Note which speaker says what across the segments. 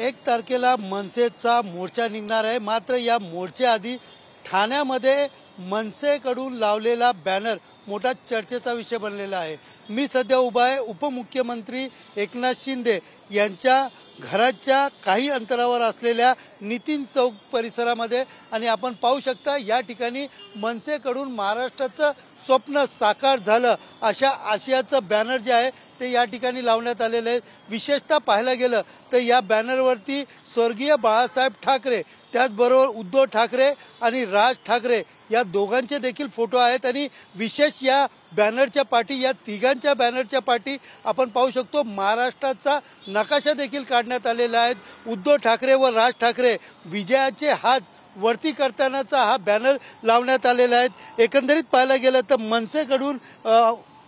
Speaker 1: 1 तारखेला मनसेचा मोर्चा निघणार आहे। मात्र या मोर्चाआधी ठाण्यामध्ये मनसेकडून लावलेला बॅनर मोठा चर्चेचा विषय बनलेला आहे। मी सध्या उभा आहे उपमुख्यमंत्री एकनाथ शिंदे यांच्या घराच्या काही अंतरावर असलेल्या नितीन चौक परिसरामध्ये आणि आपण पाहू शकता या ठिकाणी मनसेकडून महाराष्ट्राचं स्वप्न साकार झालं अशा आशयाचं बॅनर जे आहे ते या ठिकाणी लावण्यात आलेले आहे। विशेषतः पाहायला गेलं तर या बॅनरवरती स्वर्गीय बाळासाहेब ठाकरे त्याचबरोबर उद्धव ठाकरे आणि राज ठाकरे या दोघांचे देखील फोटो आहेत आणि विशेष या बॅनरच्या पाठी या तिघांच्या बॅनरच्या पाठी आपण पाहू शकतो महाराष्ट्राचा नकाशा देखील काढण्यात आलेला आहे। उद्धव ठाकरे व राज ठाकरे विजयाचे हात वरती करतानाचा हा बॅनर लावण्यात आलेला आहे। एकंदरीत पाहायला गेलं तर मनसेकडून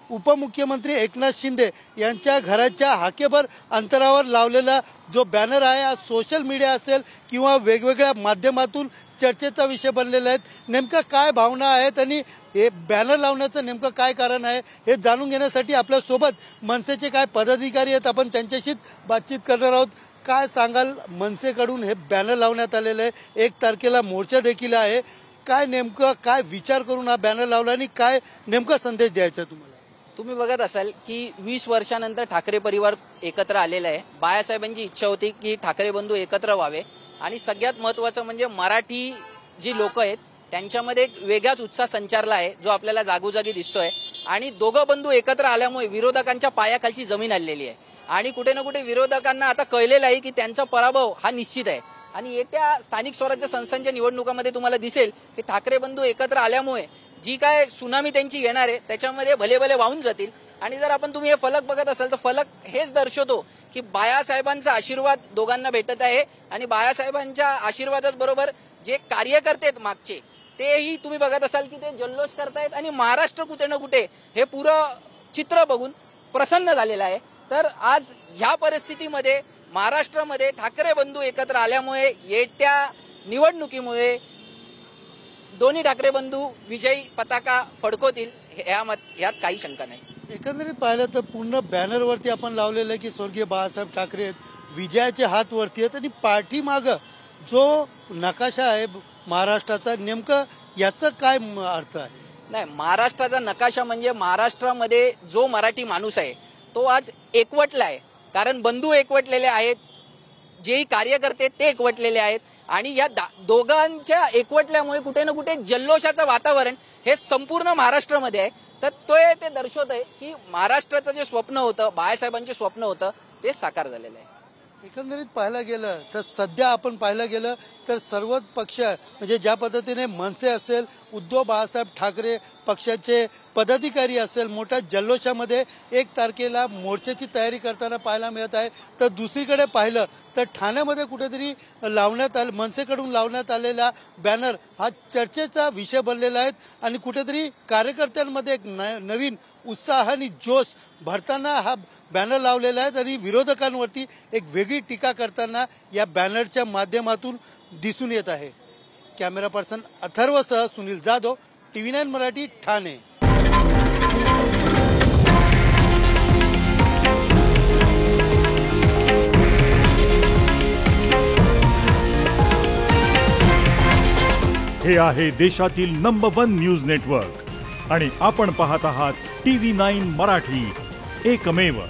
Speaker 1: उपमुख्यमंत्री एकनाथ शिंदे यांच्या घराच्या हाकेभर अंतरावर लावलेला जो बॅनर आहे हा सोशल मीडिया असेल किंवा वेगवेगळ्या माध्यमातून चर्चेचा विषय बनलेला आहे। नेमका काय भावना आहेत आणि हे बॅनर लावण्याचं नेमकं काय कारण आहे हे जाणून घेण्यासाठी आपल्या सोबत मनसेचे काय पदाधिकारी आहेत आपण त्यांच्याशीच बातचीत करणार आहोत। काय सांगाल, मनसेकडून हे बॅनर लावण्यात आलेलं आहे, 1 तारखेला मोर्चा देखील आहे, काय नेमकं काय विचार करून हा बॅनर लावला आणि काय नेमका संदेश द्यायचा तुम्हाला?
Speaker 2: तुम्ही बघत असाल की 20 वर्षानंतर ठाकरे परिवार एकत्र आलेला आहे। बाळासाहेबांची इच्छा होती की ठाकरे बंधू एकत्र व्हावे आणि सगळ्यात महत्त्वाचं म्हणजे मराठी जी लोक आहेत त्यांच्यामध्ये एक वेगळाच उत्साह संचारला आहे जो आपल्याला जागोजागी दिसतोय आणि दोघं बंधू एकत्र आल्यामुळे विरोधकांच्या पायाखालची जमीन आलेली आहे आणि कुठे ना कुठे विरोधकांना आता कळलेलं आहे की त्यांचा पराभव हा निश्चित आहे आणि येत्या स्थानिक स्वराज्य संस्थांच्या निवडणुकामध्ये तुम्हाला दिसेल की ठाकरे बंधू एकत्र आल्यामुळे जी काय सुनामी त्यांची येणार आहे त्याच्यामध्ये भले भले वाहून जातील। आणि जर आपण तुम्ही हे फलक बघत असाल तर फलक हेच दर्शवतो की बाळासाहेबांचा आशीर्वाद दोघांना भेटत आहे आणि बाळासाहेबांच्या आशीर्वादाच बरोबर जे कार्यकर्ते आहेत मागचे तेही तुम्ही बघत असाल की ते जल्लोष करतायत आणि महाराष्ट्र कुठे ना कुठे हे पुरं चित्र बघून प्रसन्न झालेलं आहे। तर आज ह्या परिस्थितीमध्ये महाराष्ट्रामध्ये ठाकरे बंधू एकत्र आल्यामुळे येत्या निवडणुकीमुळे दोन्ही ठाकरे बंधू विजयी पताका फडकवतील यात काही शंका नाही।
Speaker 1: एकंदरीत पाहिलं तर पूर्ण बॅनरवरती आपण लावलेलं आहे की स्वर्गीय बाळासाहेब ठाकरे आहेत, विजयाचे हात वरती आहेत आणि पाठीमागं जो नकाशा आहे महाराष्ट्राचा नेमकं याचा काय अर्थ आहे?
Speaker 2: नाही, महाराष्ट्राचा नकाशा म्हणजे महाराष्ट्रामध्ये जो मराठी माणूस आहे तो आज एकवटला आहे कारण बंधू एकवटलेले आहेत, जेही कार्यकर्ते ते एकवटलेले आहेत आणि या दोघांच्या एकवटल्यामुळे कुठे ना कुठे जल्लोषाचं वातावरण हे संपूर्ण महाराष्ट्रामध्ये आहे। तर ते दर्शवत आहे की महाराष्ट्राचं जे स्वप्न होतं बाळासाहेबांचे स्वप्न होतं ते साकार झालेलं आहे।
Speaker 1: एकंदरीत पाहायला गेलं तर सध्या आपण पाहायला गेलं तर सर्वच पक्ष म्हणजे ज्या पद्धतीने मनसे असेल उद्धव बाळासाहेब ठाकरे पक्षाचे पदाधिकारी असेल मोठ्या जल्लोषामध्ये 1 तारखेला मोर्चाची तयारी करताना पाहायला मिळत आहे। तर दुसरीकडे पाहिलं तर ठाण्यामध्ये कुठेतरी मनसेकडून लावण्यात आलेला बॅनर हा चर्चेचा विषय बनलेला आहे आणि कुठेतरी कार्यकर्त्यांमध्ये एक नवीन उत्साह आणि जोश भरताना हा बॅनर लावलेला आहे आणि विरोधकांवरती एक वेगळी टीका करताना या बॅनरच्या माध्यमातून दिसून येत आहे। कॅमेरा पर्सन अथर्वसह सुनील जाधव, TV9 मराठी, ठाणे।
Speaker 3: हे आहे देशातील नंबर 1 न्यूज नेटवर्क आणि आपण पाहत आहात TV9 मराठी, एकमेव।